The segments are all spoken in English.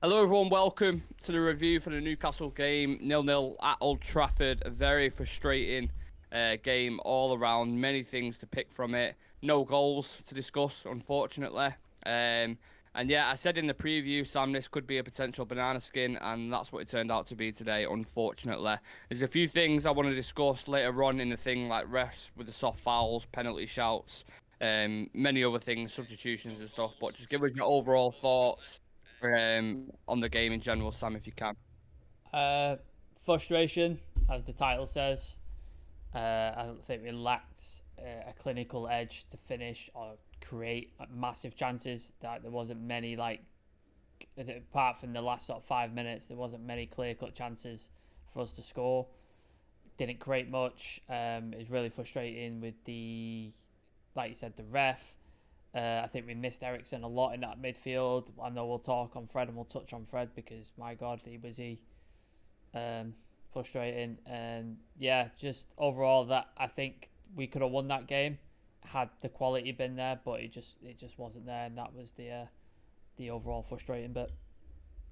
Hello everyone, welcome to the review for the Newcastle game, 0-0 at Old Trafford. A very frustrating game all around, many things to pick from it. No goals to discuss, unfortunately. And yeah, I said in the preview, Sam, this could be a potential banana skin, and that's what it turned out to be today, unfortunately. There's a few things I want to discuss later on in the thing, like refs with the soft fouls, penalty shouts, many other things, substitutions and stuff, but just give us your overall thoughts on the game in general, Sam, if you can. Uh, Frustration, as the title says. I think we lacked a clinical edge to finish or create massive chances. That there wasn't many, like, apart from the last sort of 5 minutes, there wasn't many clear-cut chances for us to score. Didn't create much. It was really frustrating with like you said, the ref. I think we missed Ericsson a lot in that midfield. I know we'll talk on Fred and we'll touch on Fred because my God, he um, frustrating. And yeah, just overall that I think we could have won that game had the quality been there, but it just wasn't there, and that was the overall frustrating bit.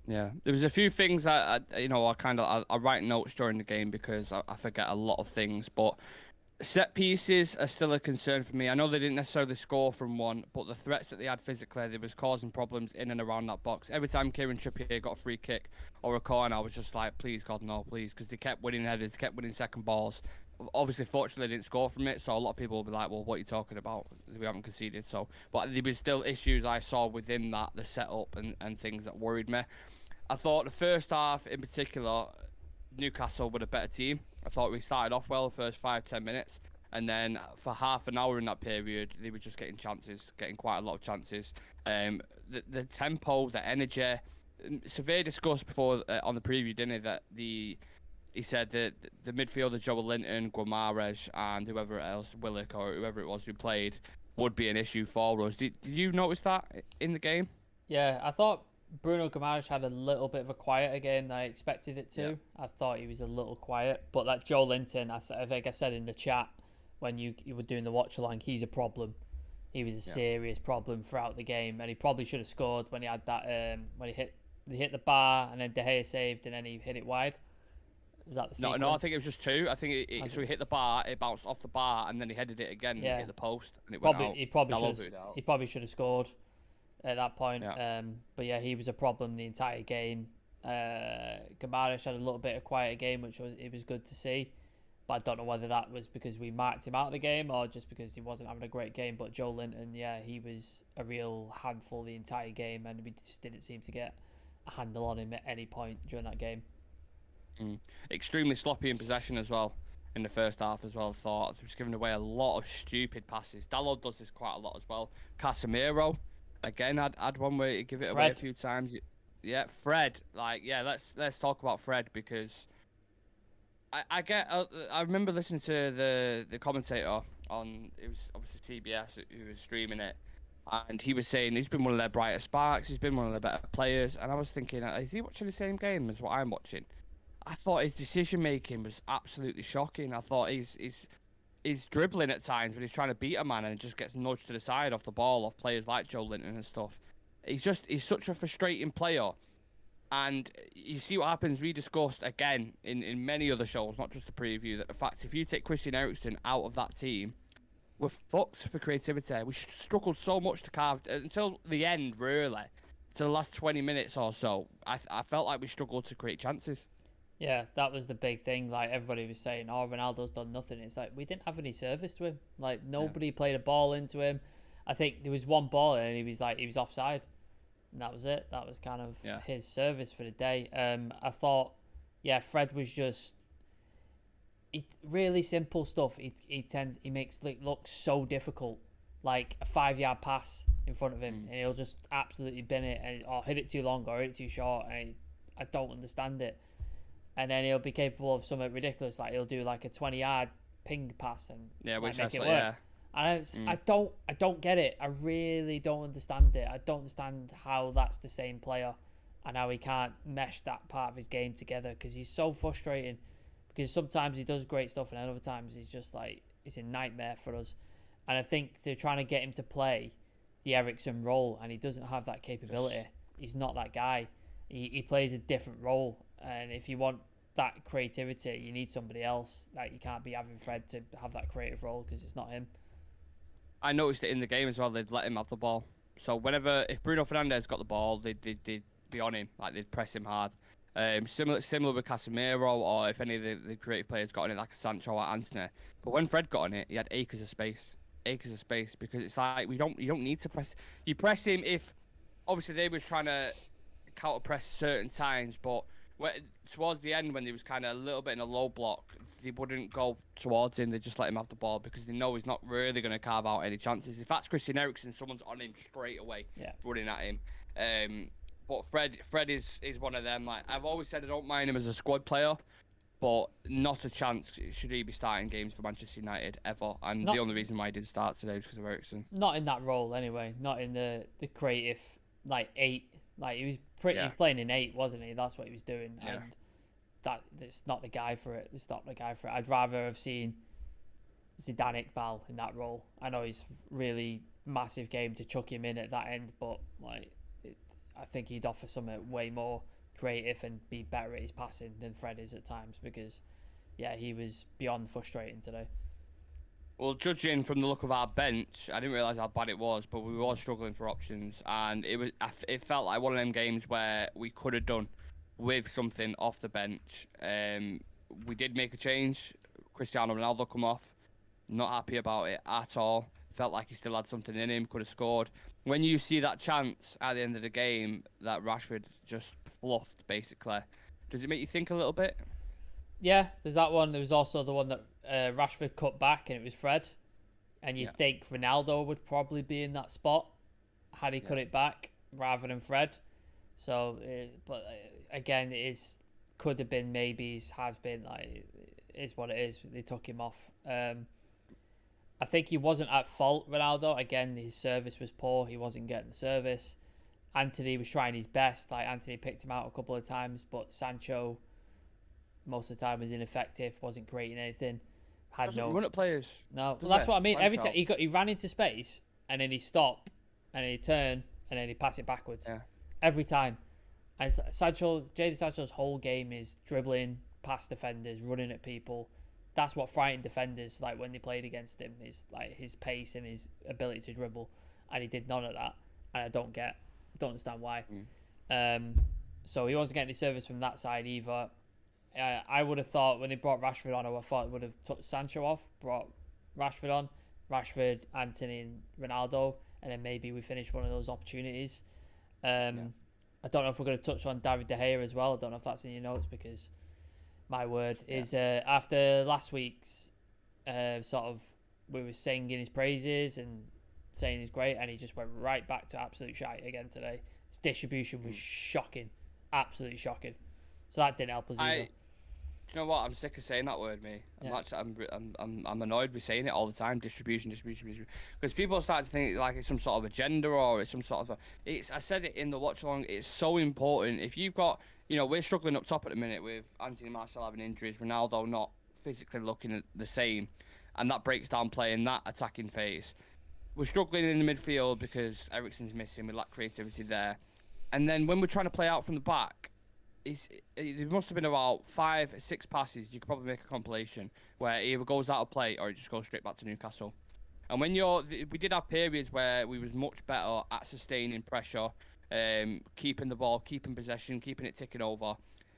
Yeah, there was a few things I write notes during the game because I forget a lot of things, but set pieces are still a concern for me. I know they didn't necessarily score from one, but the threats that they had physically, they was causing problems in and around that box. Every time Kieran Trippier got a free kick or a corner, I was just like, please, God, no, please, because they kept winning headers, kept winning second balls. Obviously, fortunately, they didn't score from it, so a lot of people will be like, well, what are you talking about? We haven't conceded. So, but there was still issues I saw within that, the setup and things that worried me. I thought the first half in particular, Newcastle were a better team. I thought we started off well the first 5-10 minutes, and then for half an hour in that period, they were just getting chances, getting quite a lot of chances. The tempo, the energy. Survey discussed before on the preview, didn't he, that he said that the midfielder Joe Linton, Guimaraes, and whoever else, Willock or whoever it was who played, would be an issue for us. Did you notice that in the game? Yeah, I thought Bruno Guimaraes had a little bit of a quieter game than I expected it Yeah. to. I thought he was a little quiet, but that Joe Linton, I think I said in the chat when you were doing the watch along, he's a problem. He was a Yeah. serious problem throughout the game, and he probably should have scored when he had that when he hit the bar and then De Gea saved and then he hit it wide. Is that the No, sequence? no, I think it was just two. I think so he hit the bar, it bounced off the bar, and then he headed it again, and it Yeah, hit the post, and it went probably out. he probably should Dalot have booted it out. he probably should have scored at that point. Yeah. But yeah, he was a problem the entire game. Gamarish had a little bit of quieter game, which was good to see. But I don't know whether that was because we marked him out of the game or just because he wasn't having a great game. But Joe Linton, yeah, he was a real handful the entire game, and we just didn't seem to get a handle on him at any point during that game. Extremely sloppy in possession as well in the first half as well. Thought he was giving away a lot of stupid passes. Dalot does this quite a lot as well. Casemiro, again, had one where he give it away a Fred, few times. Yeah, Fred. Like, yeah, let's talk about Fred because I remember listening to the commentator on, it was obviously CBS who was streaming it, and he was saying he's been one of their brighter sparks. He's been one of the better players, and I was thinking, is he watching the same game as what I'm watching? I thought his decision making was absolutely shocking. I thought he's dribbling at times when he's trying to beat a man and it just gets nudged to the side off the ball off players like Joe Linton and stuff. He's such a frustrating player. And you see what happens. We discussed again in many other shows, not just the preview, that the fact if you take Christian Eriksen out of that team, we're fucked for creativity. We struggled so much to carve until the end, really, to the last 20 minutes or so. I felt like we struggled to create chances. yeah, that was the big thing. Like everybody was saying, oh, Ronaldo's done nothing. It's like we didn't have any service to him. Like Yeah. nobody played a ball into him. I think there was one ball and he was offside. And that was it. That was kind of Yeah. his service for the day. I thought, yeah, Fred was just really simple stuff. He makes it look so difficult, like a 5 yard pass in front of him, and he'll just absolutely bin it and or hit it too long or hit it too short, and I don't understand it. And then he'll be capable of something ridiculous, like he'll do like a 20-yard ping pass and Yeah, like which make that's it like, work. yeah. And I don't get it. I really don't understand it. I don't understand how that's the same player and how he can't mesh that part of his game together because he's so frustrating. Because sometimes he does great stuff and other times he's just like he's a nightmare for us. And I think they're trying to get him to play the Ericsson role and he doesn't have that capability. He's not that guy. he plays a different role, and if you want that creativity, you need somebody else. Like, you can't be having Fred to have that creative role because it's not him. I noticed it in the game as well. They'd let him have the ball. So if Bruno Fernandes got the ball, they'd be on him. Like, they'd press him hard. Similar with Casemiro, or if any of the creative players got on it, like Sancho or Antony. But when Fred got on it, he had acres of space, because it's like you don't need to press. You press him if obviously they was trying to counter press certain times, but towards the end when he was kind of a little bit in a low block, they wouldn't go towards him. They just let him have the ball because they know he's not really going to carve out any chances. If that's Christian Eriksen, someone's on him straight away, running at him. But Fred is one of them. Like, I've always said, I don't mind him as a squad player, but not a chance should he be starting games for Manchester United ever. And the only reason why he did start today was because of Eriksen. Not in that role anyway. Not in the creative, like, 8. Like, he was playing in 8, wasn't he? That's what he was doing. Yeah. And that's not the guy for it. It's not the guy for it. I'd rather have seen Zidane Iqbal in that role. I know he's really massive game to chuck him in at that end, but like, I think he'd offer something way more creative and be better at his passing than Fred is at times, because he was beyond frustrating today. Well, judging from the look of our bench, I didn't realise how bad it was, but we were struggling for options, and it felt like one of them games where we could have done with something off the bench. We did make a change. Cristiano Ronaldo come off. Not happy about it at all. Felt like he still had something in him, could have scored. When you see that chance at the end of the game that Rashford just fluffed, basically, does it make you think a little bit? Yeah, there's that one. There was also the one that Rashford cut back and it was Fred. And you'd think Ronaldo would probably be in that spot had he cut it back rather than Fred. So, but again, could have been, maybe, has been, like, it is what it is. They took him off. I think he wasn't at fault, Ronaldo. Again, his service was poor. He wasn't getting the service. Antony was trying his best. Like, Antony picked him out a couple of times, but Sancho, most of the time, was ineffective. Wasn't creating anything. Doesn't run at players. No, well, that's what I mean. Every time he ran into space, and then he stopped, and then he turned, and then he pass it backwards. Yeah. Every time. And Jayden Sancho's whole game is dribbling past defenders, running at people. That's what frightened defenders, like, when they played against him, is like his pace and his ability to dribble, and he did none of that, and I don't understand why. So he wasn't getting any service from that side either. I would have thought when they brought Rashford on, I thought it would have took Sancho off, brought Rashford on, Rashford, Antony, and Ronaldo, and then maybe we finish one of those opportunities. I don't know if we're going to touch on David De Gea as well. I don't know if that's in your notes, because my word is after last week's sort of, we were singing his praises and saying he's great, and he just went right back to absolute shite again today. His distribution was shocking, absolutely shocking. So that didn't help us either. You know what? I'm sick of saying that word, mate. I'm annoyed with saying it all the time. Distribution, because people start to think like it's some sort of agenda, or it's some sort of. I said it in the watch along. It's so important. If you've got, we're struggling up top at the minute with Anthony Martial having injuries, Ronaldo not physically looking the same, and that breaks down play in that attacking phase. We're struggling in the midfield because Eriksen's missing. We lack creativity there, and then when we're trying to play out from the back. There must have been about 5 or 6 passes. You could probably make a compilation where it either goes out of play or it just goes straight back to Newcastle. And when we did have periods where we was much better at sustaining pressure, keeping the ball, keeping possession, keeping it ticking over.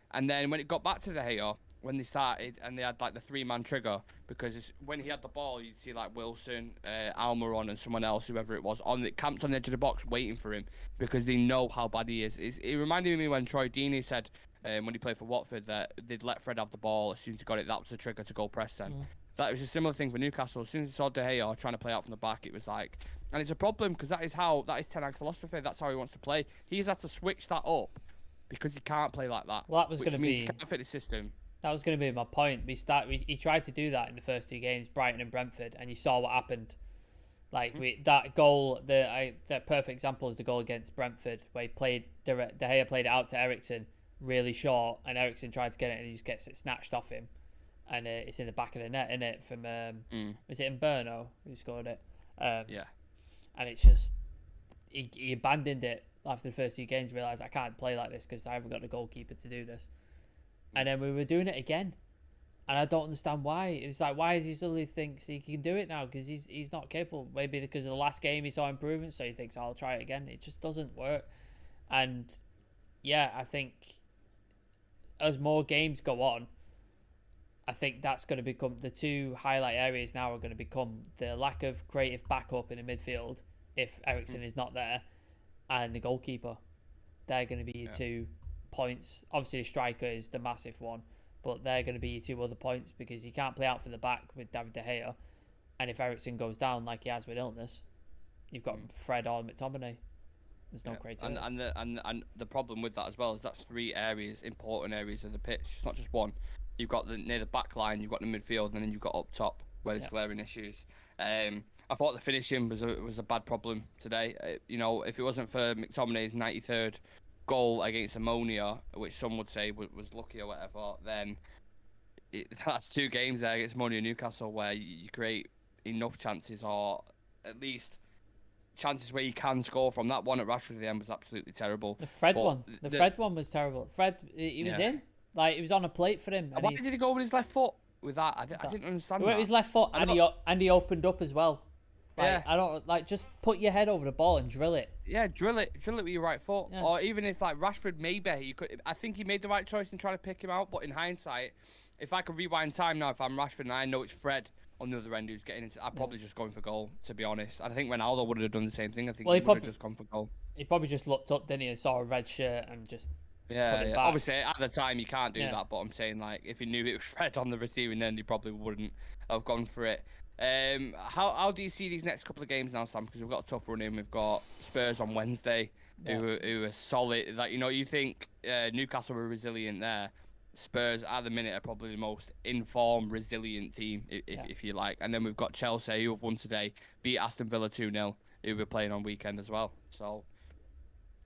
And then when it got back to De Gea, when they started and they had like the 3-man trigger, because when he had the ball, you'd see like Wilson, Almiron, and someone else, whoever it was, camped on the edge of the box waiting for him, because they know how bad he is. It reminded me when Troy Deeney said when he played for Watford that they'd let Fred have the ball as soon as he got it. That was the trigger to go press then. That was a similar thing for Newcastle. As soon as they saw De Gea trying to play out from the back, it was like, and it's a problem because that is Ten Hag's philosophy. That's how he wants to play. He's had to switch that up because he can't play like that. Well, that was going to be. He can't fit the system. That was going to be my point. He tried to do that in the first 2 games, Brighton and Brentford, and you saw what happened. Like that goal, the perfect example is the goal against Brentford, where De Gea played it out to Eriksen, really short, and Eriksen tried to get it, and he just gets it snatched off him, and it's in the back of the net, isn't it? From was it Mberno who scored it? And it's just he abandoned it after the first 2 games, realised I can't play like this because I haven't got a goalkeeper to do this. And then we were doing it again. And I don't understand why. It's like, why does he suddenly thinks he can do it now? Because he's not capable. Maybe because of the last game he saw improvement, so he thinks, I'll try it again. It just doesn't work. And yeah, I think as more games go on, I think that's going to become the 2 highlight areas now are going to become the lack of creative backup in the midfield if Eriksen is not there, and the goalkeeper. They're going to be your 2 points. Obviously, the striker is the massive one, but they're going to be your 2 other points because you can't play out from the back with David De Gea. And if Eriksen goes down like he has with illness, you've got Fred or McTominay. There's no creativity. And the problem with that as well is that's 3 areas, important areas of the pitch. It's not just one. You've got near the back line, you've got the midfield, and then you've got up top where there's glaring issues. I thought the finishing was a bad problem today. If it wasn't for McTominay's 93rd goal against Ammonia, which some would say was lucky or whatever, then that's 2 games there against Ammonia and Newcastle where you create enough chances, or at least chances where you can score from. That one at Rashford at the end was absolutely terrible. The Fred one was terrible. Fred, he was in. Like, it was on a plate for him. Why did he go with his left foot with that? I didn't understand that. With his left foot, and he opened up as well. Like, I don't just put your head over the ball and drill it. Yeah, drill it with your right foot. Yeah. Or even if like Rashford, maybe you could. I think he made the right choice in trying to pick him out. But in hindsight, if I could rewind time now, if I'm Rashford and I know it's Fred on the other end who's getting into, I'd probably just going for goal. To be honest, I think Ronaldo would have done the same thing. I think he would have just gone for goal. He probably just looked up, didn't he, and saw a red shirt and just. Yeah. Obviously, at the time, you can't do that, but I'm saying, like, if he knew it was Fred on the receiving end, he probably wouldn't have gone for it. How do you see these next couple of games now, Sam? Because we've got a tough run in. We've got Spurs on Wednesday, who are solid. Like, you think Newcastle were resilient there. Spurs, at the minute, are probably the most informed, resilient team, if you like. And then we've got Chelsea, who have won today, beat Aston Villa 2-0, who we're playing on weekend as well. So...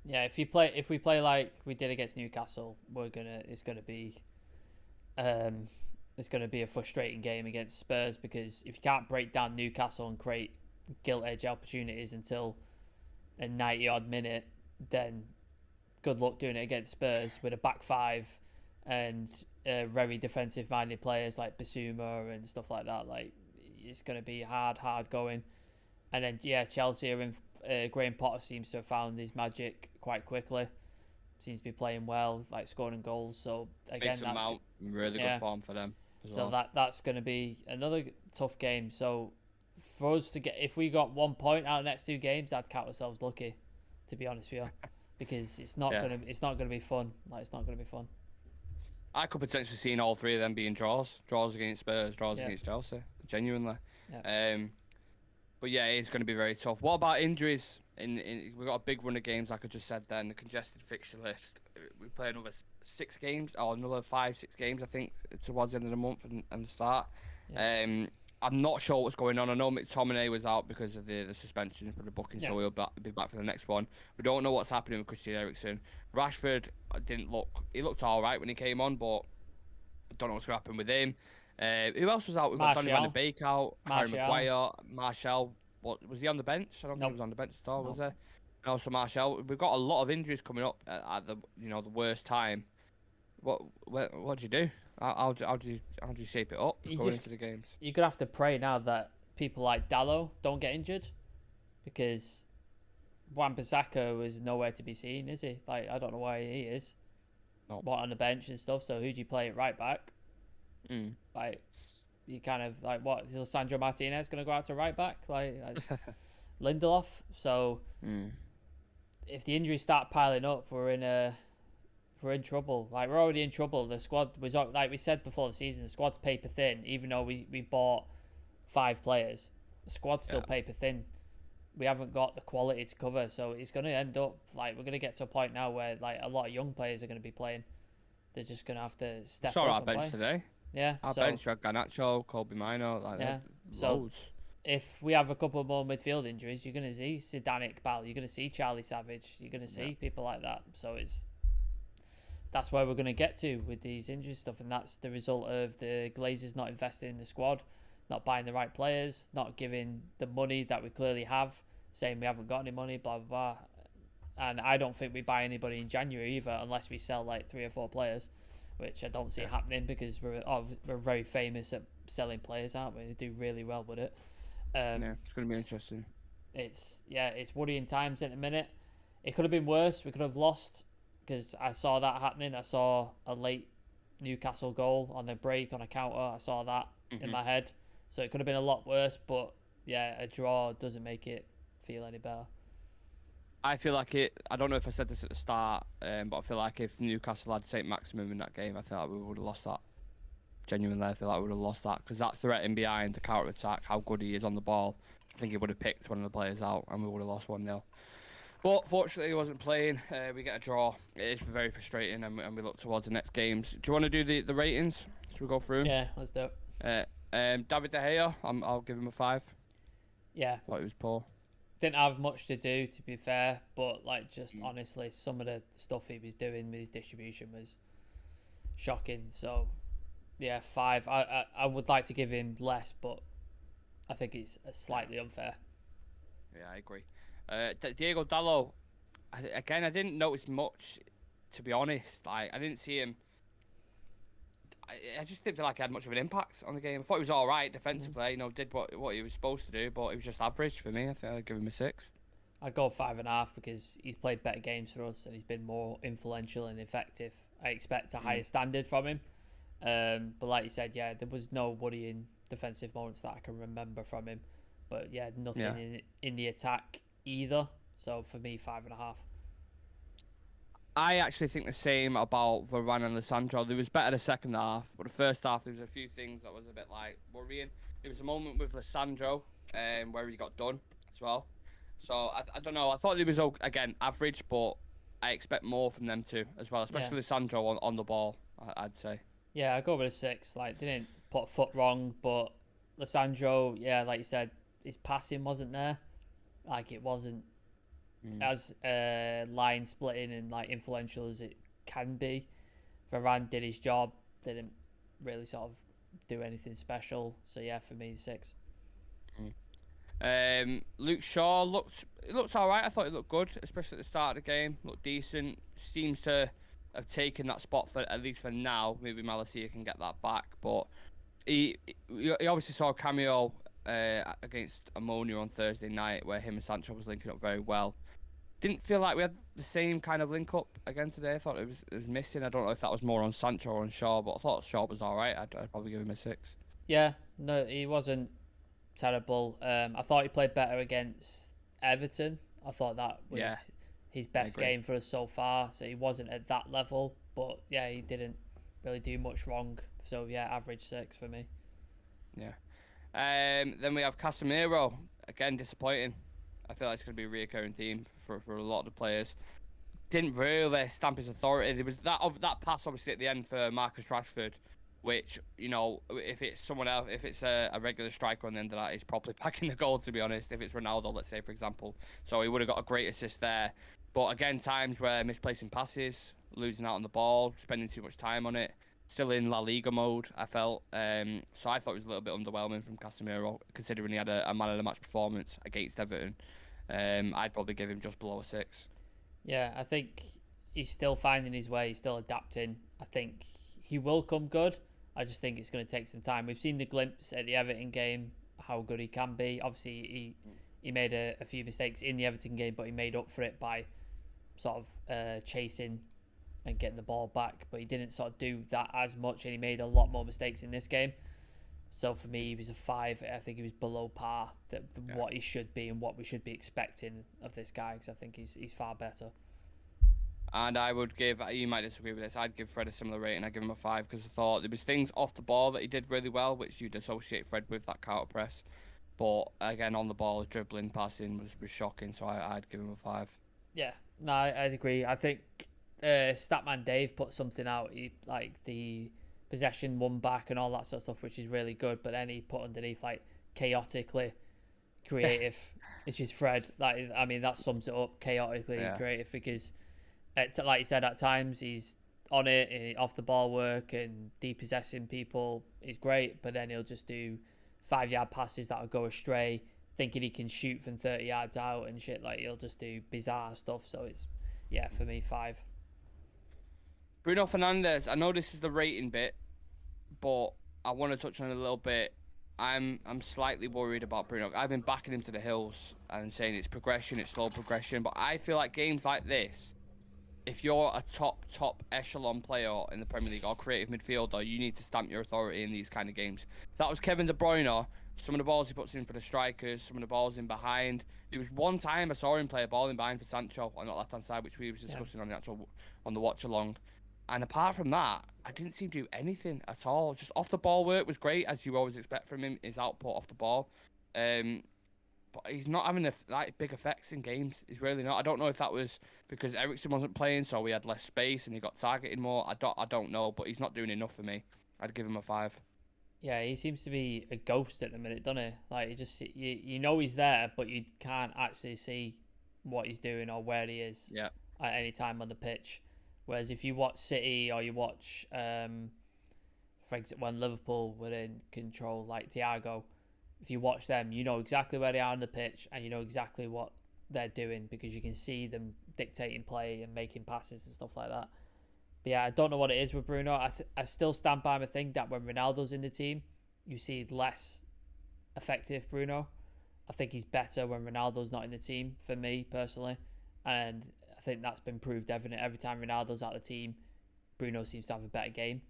yeah, if we play like we did against Newcastle, it's gonna be a frustrating game against Spurs, because if you can't break down Newcastle and create gilt edge opportunities until a 90-odd minute, then good luck doing it against Spurs with a back 5 and very defensive minded players like Bissouma and stuff like that. Like, it's gonna be hard going. And then Chelsea are in. Graham Potter seems to have found his magic quite quickly. Seems to be playing well, like scoring goals. So again, that's really good form for them. So that's going to be another tough game. So for us to get, if we got 1 point out of the next 2 games, I'd count ourselves lucky, to be honest with you, because it's not gonna be fun. Like, it's not gonna be fun. I could potentially see all 3 of them being draws against Spurs, draws against Chelsea, genuinely. Yeah. But yeah, it's going to be very tough. What about injuries? We've got a big run of games, like I just said then, the congested fixture list. We play another 6 games, or another 5-6 games, I think, towards the end of the month and the start. Yeah. I'm not sure what's going on. I know McTominay was out because of the suspension for the booking, so he'll be back for the next one. We don't know what's happening with Christian Eriksen. Rashford he looked all right when he came on, but I don't know what's going to happen with him. Who else was out? We've got Donny van de Beek out, Harry Maguire, Martial. What was he on the bench? I don't think he was on the bench at all, was he? And also Martial. We've got a lot of injuries coming up at the the worst time. What do you do? How do you shape it up going into the games? You're gonna have to pray now that people like Dalot don't get injured, because Wan-Bissaka was nowhere to be seen, is he? Like, I don't know why he is. What, on the bench and stuff. So who do you play at right back? Like, you kind of like, what, is Sandro Martinez going to go out to right back, like Lindelof? So if the injuries start piling up, we're in trouble. Like, we're already in trouble. The squad was, like we said before the season, the squad's paper thin. Even though we bought 5 players, the squad's still paper thin. We haven't got the quality to cover, so it's going to end up like we're going to get to a point now where like a lot of young players are going to be playing. They're just going to have to step up. Saw our bench today. Yeah, our bench, we had Garnacho, Kobe Mino, loads. If we have a couple more midfield injuries, you're going to see Zidane Iqbal, you're going to see Charlie Savage, you're going to see people like that. So that's where we're going to get to with these injury stuff, and that's the result of the Glazers not investing in the squad, not buying the right players, not giving the money that we clearly have, saying we haven't got any money, blah, blah, blah. And I don't think we buy anybody in January either, unless we sell like 3 or 4 players, which I don't see happening because we're very famous at selling players, aren't we? We do really well with it. It's going to be interesting. It's worrying times at the minute. It could have been worse. We could have lost, because I saw that happening. I saw a late Newcastle goal on the break on a counter. I saw that in my head. So it could have been a lot worse, but yeah, a draw doesn't make it feel any better. I feel like I don't know if I said this at the start, but I feel like if Newcastle had St. Maximum in that game, I feel like we would have lost that. Genuinely, I feel like we would have lost that, because that's the threat behind the counter-attack, how good he is on the ball. I think he would have picked one of the players out and we would have lost 1-0. But fortunately, he wasn't playing. We get a draw. It is very frustrating, and we look towards the next games. Do you want to do the ratings? Should we go through? Yeah, let's do it. David De Gea, I'll give him a 5. Yeah. Thought he was poor. Didn't have much to do, to be fair, but like just honestly, some of the stuff he was doing with his distribution was shocking. So, yeah, 5. I would like to give him less, but I think it's slightly unfair. Yeah, I agree. Diego Dallo, I didn't notice much, to be honest. Like, I didn't see him. I just didn't feel like he had much of an impact on the game. I thought he was all right defensively. Did what he was supposed to do, but he was just average for me. I think I'd give him a 6. I'd go 5.5 because he's played better games for us and he's been more influential and effective. I expect a higher standard from him. But like you said, yeah, there was no worrying defensive moments that I can remember from him. But yeah, nothing in the attack either. So for me, 5.5. I actually think the same about Varane and Lissandro. They was better the second half, but the first half there was a few things that was a bit like worrying. There was a moment with Lissandro where he got done as well. So I don't know. I thought he was again average, but I expect more from them too as well, especially Lissandro on the ball. I'd say. Yeah, I go with a 6. Like, didn't put a foot wrong, but Lissandro, yeah, like you said, his passing wasn't there. Like, it wasn't as line splitting and like influential as it can be. Varane did his job, didn't really sort of do anything special. So yeah, for me, 6. Luke Shaw looked all right. I thought he looked good, especially at the start of the game. Looked decent. Seems to have taken that spot for at least for now. Maybe Malacia can get that back, but he obviously saw a cameo against Ammonia on Thursday night where him and Sancho was linking up very well. Didn't feel like we had the same kind of link up again today. I thought it was missing. I don't know if that was more on Sancho or on Shaw, but I thought Shaw was all right. I'd probably give him a 6. Yeah, no, he wasn't terrible. I thought he played better against Everton. I thought that was his best game for us so far. So he wasn't at that level, but yeah, he didn't really do much wrong. So yeah, average 6 for me. Yeah. Then we have Casemiro. Again, disappointing. I feel like it's going to be a reoccurring theme for a lot of the players. Didn't really stamp his authority. There was that pass obviously at the end for Marcus Rashford, which, if it's someone else, if it's a regular striker on the end of that, he's probably backing the goal, to be honest. If it's Ronaldo, let's say, for example. So he would have got a great assist there. But again, times where misplacing passes, losing out on the ball, spending too much time on it. Still in La Liga mode, I felt. So I thought it was a little bit underwhelming from Casemiro, considering he had a man of the match performance against Everton. I'd probably give him just below a 6. Yeah, I think he's still finding his way. He's still adapting. I think he will come good. I just think it's going to take some time. We've seen the glimpse at the Everton game, how good he can be. Obviously, he made a few mistakes in the Everton game, but he made up for it by sort of chasing and getting the ball back. But he didn't sort of do that as much, and he made a lot more mistakes in this game. So for me, he was a 5. I think he was below par than what he should be and what we should be expecting of this guy, because I think he's far better. And I would give, you might disagree with this, I'd give Fred a similar rating. I'd give him a 5 because I thought there was things off the ball that he did really well, which you'd associate Fred with, that counter press. But again, on the ball, dribbling, passing was shocking, so I'd give him a 5. Yeah, no, I'd agree. I think Statman Dave put something out, like the possession won back and all that sort of stuff, which is really good. But then he put underneath like chaotically creative, which is Fred. Like, I mean, that sums it up, chaotically creative, because like you said, at times he's on it, off the ball work and depossessing people is great, but then he'll just do 5-yard passes that'll go astray, thinking he can shoot from 30 yards out and shit. Like, he'll just do bizarre stuff. So it's, yeah, for me, 5. Bruno Fernandes, I know this is the rating bit, but I want to touch on it a little bit. I'm slightly worried about Bruno. I've been backing him to the hills and saying it's progression, it's slow progression, but I feel like games like this, if you're a top echelon player in the Premier League or creative midfielder, you need to stamp your authority in these kind of games. That was Kevin De Bruyne. Some of the balls he puts in for the strikers, some of the balls in behind. There was one time I saw him play a ball in behind for Sancho on the left-hand side, which we was discussing on the watch-along. And apart from that, I didn't seem to do anything at all. Just off the ball work was great, as you always expect from him. His output off the ball, but he's not having like big effects in games. He's really not. I don't know if that was because Eriksen wasn't playing, so we had less space and he got targeted more. I don't know, but he's not doing enough for me. I'd give him a 5. Yeah, he seems to be a ghost at the minute, doesn't he? Like, you know he's there, but you can't actually see what he's doing or where he is at any time on the pitch. Whereas if you watch City or you watch, for example, when Liverpool were in control, like Thiago, if you watch them, you know exactly where they are on the pitch and you know exactly what they're doing because you can see them dictating play and making passes and stuff like that. But yeah, I don't know what it is with Bruno. I still stand by my thing that when Ronaldo's in the team, you see less effective Bruno. I think he's better when Ronaldo's not in the team, for me personally. And I think that's been proved evident. Every time Ronaldo's out of the team, Bruno seems to have a better game.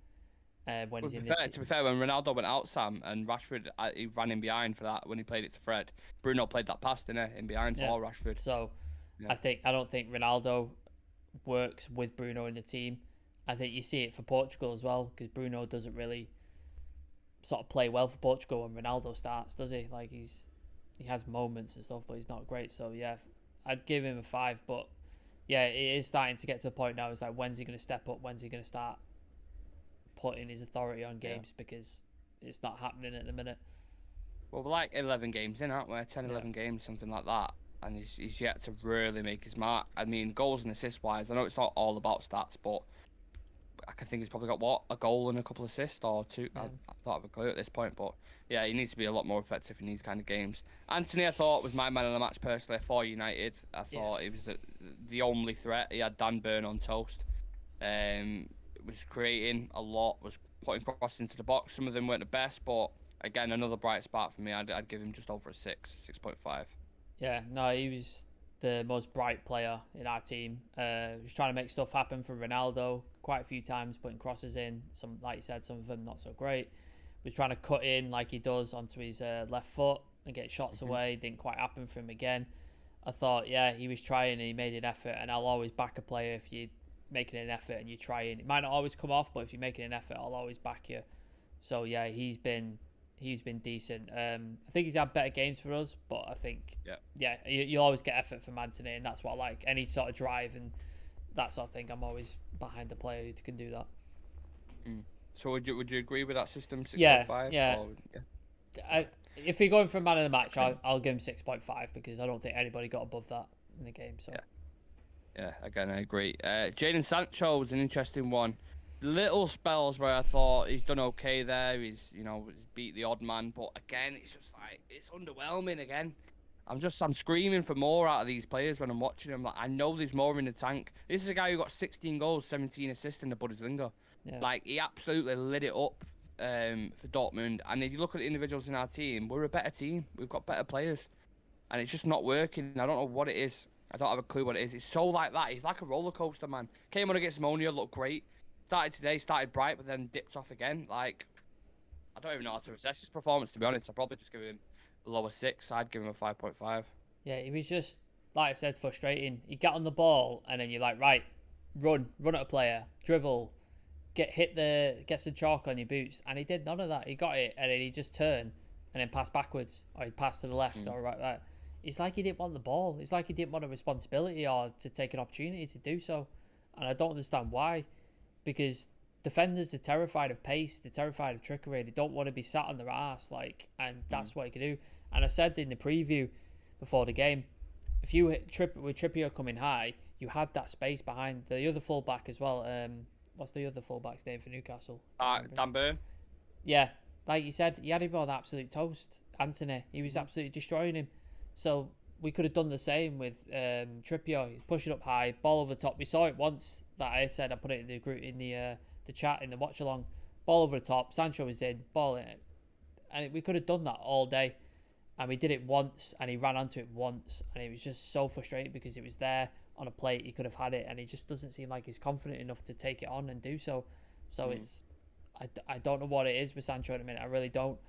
When he's in the team. To be fair, when Ronaldo went out, Sam, and Rashford, he ran in behind for that when he played it to Fred. Bruno played that pass, didn't he, in behind for Rashford. So I don't think Ronaldo works with Bruno in the team. I think you see it for Portugal as well, because Bruno doesn't really sort of play well for Portugal when Ronaldo starts, does he? Like, he has moments and stuff, but he's not great. So yeah, I'd give him a 5. But yeah, it is starting to get to the point now. It's like, when's he going to step up? When's he going to start putting his authority on games? Because it's not happening at the minute. Well, we're like 11 games in, aren't we? 10, 11 games, something like that. And he's yet to really make his mark. I mean, goals and assist wise, I know it's not all about stats, but I can think he's probably got a goal and a couple of assists or 2. I thought of a clue at this point, but yeah, he needs to be a lot more effective in these kind of games. Anthony, I thought, was my man of the match personally for United. I thought he was the only threat. He had Dan Burn on toast. Was creating a lot, was putting crosses into the box. Some of them weren't the best, but again, another bright spot for me. I'd give him just over a 6.5. Yeah, no, he was the most bright player in our team. He was trying to make stuff happen for Ronaldo quite a few times, putting crosses in. Some, like you said, some of them not so great. Was trying to cut in like he does onto his left foot and get shots away. Didn't quite happen for him again. I thought, yeah, he was trying and he made an effort, and I'll always back a player if you're making an effort and you're trying. It might not always come off, but if you're making an effort, I'll always back you. So yeah, he's been decent. I think he's had better games for us, but I think you always get effort from Anthony, and that's what I like. Any sort of drive and that sort of thing, I'm always behind the player who can do that. So would you agree with that system? 6.5? Yeah. If you're going for man of the match, I'll give him 6.5 because I don't think anybody got above that in the game. So yeah, again I agree. Jayden Sancho was an interesting one. Little spells where I thought he's done okay there. He's beat the odd man, but again it's just like it's underwhelming again. I'm screaming for more out of these players when I'm watching them. Like, I know there's more in the tank. This is a guy who got 16 goals, 17 assists in the Bundesliga. Yeah. Like, he absolutely lit it up for Dortmund. And if you look at the individuals in our team, we're a better team. We've got better players. And it's just not working. I don't know what it is. I don't have a clue what it is. It's so like that. He's like a roller coaster, man. Came on against Monia, looked great. Started bright, but then dipped off again. Like, I don't even know how to assess his performance, to be honest. I'd probably just give him a lower 6. I'd give him a 5.5. Yeah, he was just, like I said, frustrating. He got on the ball, and then you're like, right, run at a player, dribble, get some chalk on your boots. And he did none of that. He got it, and then he just turned and then passed backwards, or he'd pass to the left or right. It's like he didn't want the ball. It's like he didn't want a responsibility or to take an opportunity to do so. And I don't understand why. Because defenders are terrified of pace, they're terrified of trickery, they don't want to be sat on their ass, and that's what he can do. And I said in the preview before the game, if you with Trippier coming high, you had that space behind the other fullback as well. What's the other fullback's name for Newcastle? Dan Burn. Yeah, like you said, he had him on absolute toast. Anthony. He was absolutely destroying him. So we could have done the same with Trippier. He's pushing up high, ball over the top. We saw it once that I said, I put it in the group, in the chat, in the watch along. Ball over the top. Sancho was in, ball in it. And we could have done that all day. And we did it once, and he ran onto it once, and it was just so frustrating because it was there on a plate. He could have had it, and he just doesn't seem like he's confident enough to take it on and do so. So I don't know what it is with Sancho at the minute. I really don't.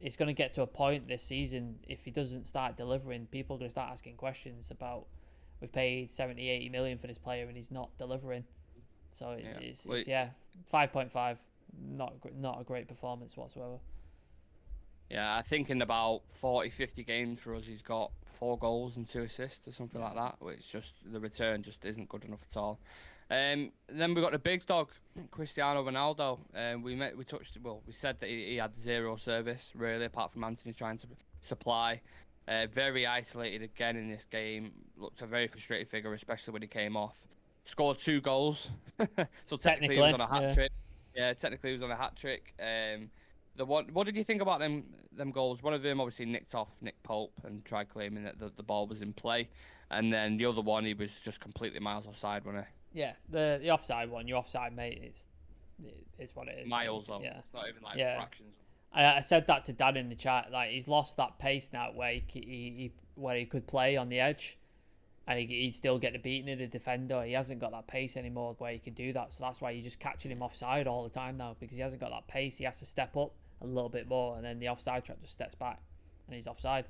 It's going to get to a point this season, if he doesn't start delivering, people are going to start asking questions about, we've paid 70, 80 million for this player and he's not delivering. So it's 5.5. Not a great performance whatsoever. Yeah, I think in about 40, 50 games for us, he's got 4 goals and 2 assists or something like that, which just, the return just isn't good enough at all. Then we got the big dog, Cristiano Ronaldo. We said that he had 0 service, really, apart from Anthony trying to supply. Very isolated again in this game. Looked a very frustrated figure, especially when he came off. Scored 2 goals, so technically he was on a hat trick. Yeah, technically he was on a hat trick. What did you think about them goals? One of them obviously nicked off Nick Pope and tried claiming that the ball was in play, and then the other one, he was just completely miles offside, wasn't he? Yeah, the offside one, you're offside, mate. It's what it is. Miles though. Yeah. Not even like fractions. I said that to Dan in the chat. Like, he's lost that pace now where he could play on the edge, and he'd still get the beating of the defender. He hasn't got that pace anymore where he can do that. So that's why you're just catching him offside all the time now, because he hasn't got that pace. He has to step up a little bit more, and then the offside trap just steps back and he's offside.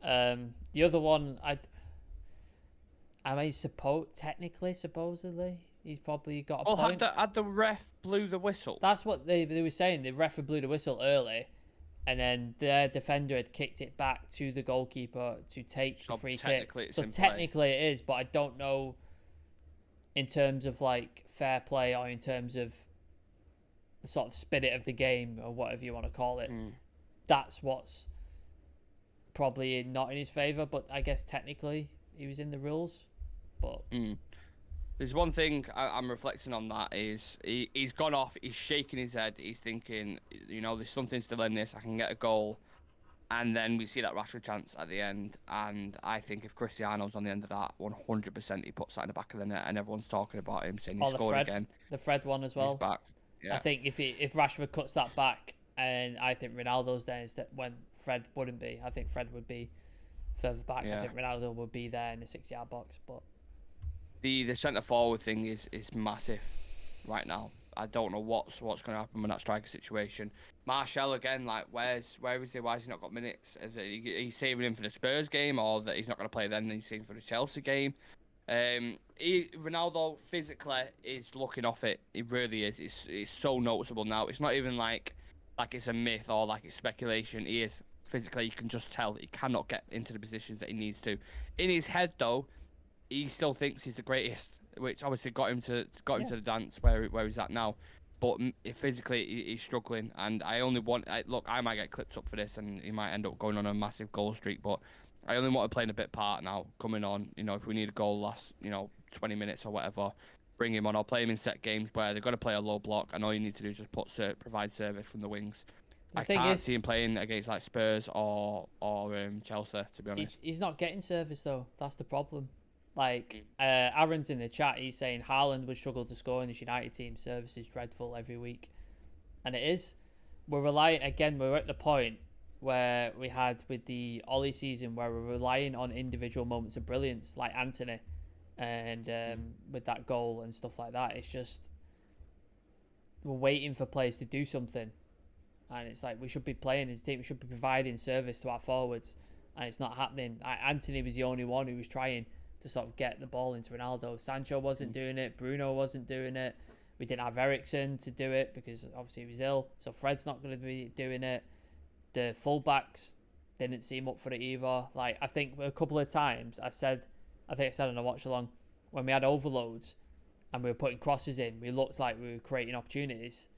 The other one, supposedly he's probably got a point. Had the ref blew the whistle? That's what they were saying. The ref blew the whistle early, and then their defender had kicked it back to the goalkeeper to take the free kick. So technically it is, but I don't know in terms of like fair play or in terms of the sort of spirit of the game or whatever you want to call it. That's what's probably not in his favour, but I guess technically he was in the rules. But there's one thing I'm reflecting on, that is he's gone off, he's shaking his head, he's thinking, there's something still in this, I can get a goal. And then we see that Rashford chance at the end, and I think if Cristiano's on the end of that, 100% he puts that in the back of the net, and everyone's talking about him, saying he scored again. The Fred one as well. He's back. Yeah. I think if Rashford cuts that back, and I think Ronaldo's there instead, when Fred wouldn't be. I think Fred would be further back. Yeah. I think Ronaldo would be there in the 6-yard box. But the centre forward thing is massive right now. I don't know what's going to happen with that striker situation. Martial again, like where is he? Why has he not got minutes? He's saving him for the Spurs game, or that he's not going to play then? He's saving for the Chelsea game. Ronaldo physically is looking off it. He really is. It's so noticeable now. It's not even like it's a myth or like it's speculation. He is physically. You can just tell that he cannot get into the positions that he needs to. In his head, though, he still thinks he's the greatest, which obviously got him to the dance where he's at now. But physically, he's struggling. And I only want look. I might get clipped up for this, and he might end up going on a massive goal streak. But I only want to play in a bit part now, coming on. If we need a goal last, 20 minutes or whatever, bring him on. I'll play him in set games where they're going to play a low block, and all you need to do is just provide service from the wings. I can't see him playing against like Spurs or Chelsea, to be honest. He's not getting service though. That's the problem. Like Aaron's in the chat, he's saying Haaland would struggle to score in this United team. Service is dreadful every week, and it is. We're at the point where we had with the Ollie season, where we're relying on individual moments of brilliance, like Anthony, and with that goal and stuff like that. It's just we're waiting for players to do something, and it's like we should be playing as a team. We should be providing service to our forwards, and it's not happening. Anthony was the only one who was trying to sort of get the ball into Ronaldo. Sancho wasn't doing it. Bruno wasn't doing it. We didn't have Eriksen to do it because obviously he was ill. So Fred's not going to be doing it. The fullbacks didn't seem up for it either. Like, I think a couple of times I think I said on a watch along, when we had overloads and we were putting crosses in, we looked like we were creating opportunities,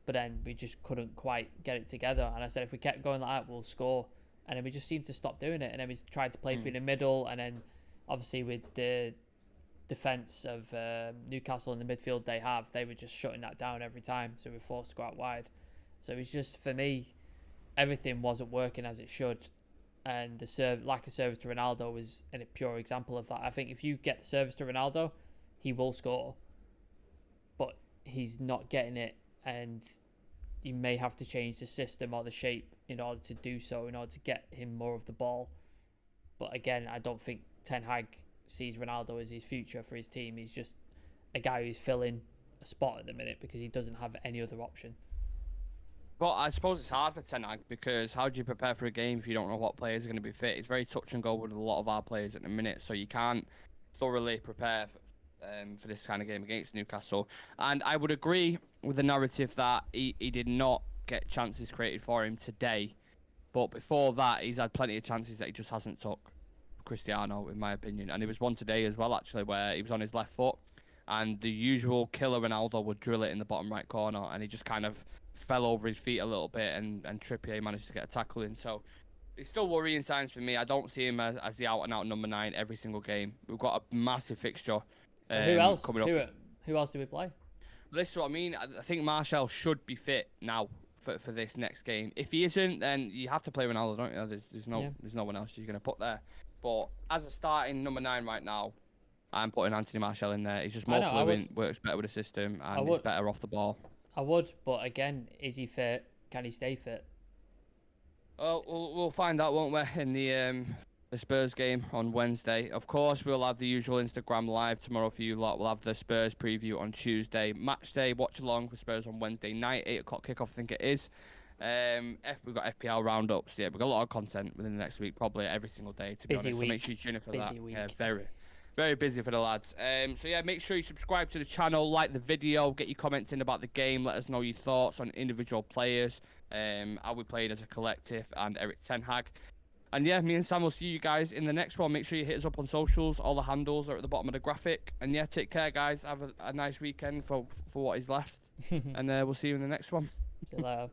but then we just couldn't quite get it together. And I said, if we kept going like that, we'll score. And then we just seemed to stop doing it. And then we tried to play through the middle, and then obviously with the defence of Newcastle in the midfield they were just shutting that down every time, so we were forced to go out wide. So it was just, for me, everything wasn't working as it should, and the lack of service to Ronaldo was a pure example of that. I think if you get the service to Ronaldo, he will score, but he's not getting it, and you may have to change the system or the shape in order to do so, in order to get him more of the ball. But again, I don't think Ten Hag sees Ronaldo as his future for his team. He's just a guy who's filling a spot at the minute because he doesn't have any other option. But I suppose it's hard for Ten Hag, because how do you prepare for a game if you don't know what players are going to be fit? It's very touch and go with a lot of our players at the minute, so you can't thoroughly prepare for this kind of game against Newcastle. And I would agree with the narrative that he did not get chances created for him today. But before that, he's had plenty of chances that he just hasn't took, Cristiano, in my opinion. And there was one today as well, actually, where he was on his left foot, and the usual killer Ronaldo would drill it in the bottom right corner, and he just kind of fell over his feet a little bit, and Trippier managed to get a tackle in. So it's still worrying signs for me. I don't see him as the out-and-out number 9 every single game. We've got a massive fixture who else? Coming up. Who else do we play? This is what I mean. I think Martial should be fit now for this next game. If he isn't, then you have to play Ronaldo, don't you? There's no one else you're going to put there. But as a starting number 9 right now, I'm putting Anthony Martial in there. He's just more fluent, works better with the system, and he's better off the ball. I would, but again, is he fit? Can he stay fit? Well, we'll find out, won't we, in the Spurs game on Wednesday. Of course, we'll have the usual Instagram live tomorrow for you lot. We'll have the Spurs preview on Tuesday. Match day, watch along for Spurs on Wednesday night, 8 o'clock kickoff, I think it is. We've got FPL roundups. Yeah, we've got a lot of content within the next week, probably every single day, to be honest. So make sure you tune in for that. Week. Yeah, very busy for the lads. So yeah, make sure you subscribe to the channel, like the video, get your comments in about the game, let us know your thoughts on individual players, how we played as a collective, and Eric Ten Hag. And yeah, me and Sam will see you guys in the next one. Make sure you hit us up on socials. All the handles are at the bottom of the graphic. And yeah, take care, guys. Have a nice weekend for what is left. And we'll see you in the next one. See you later.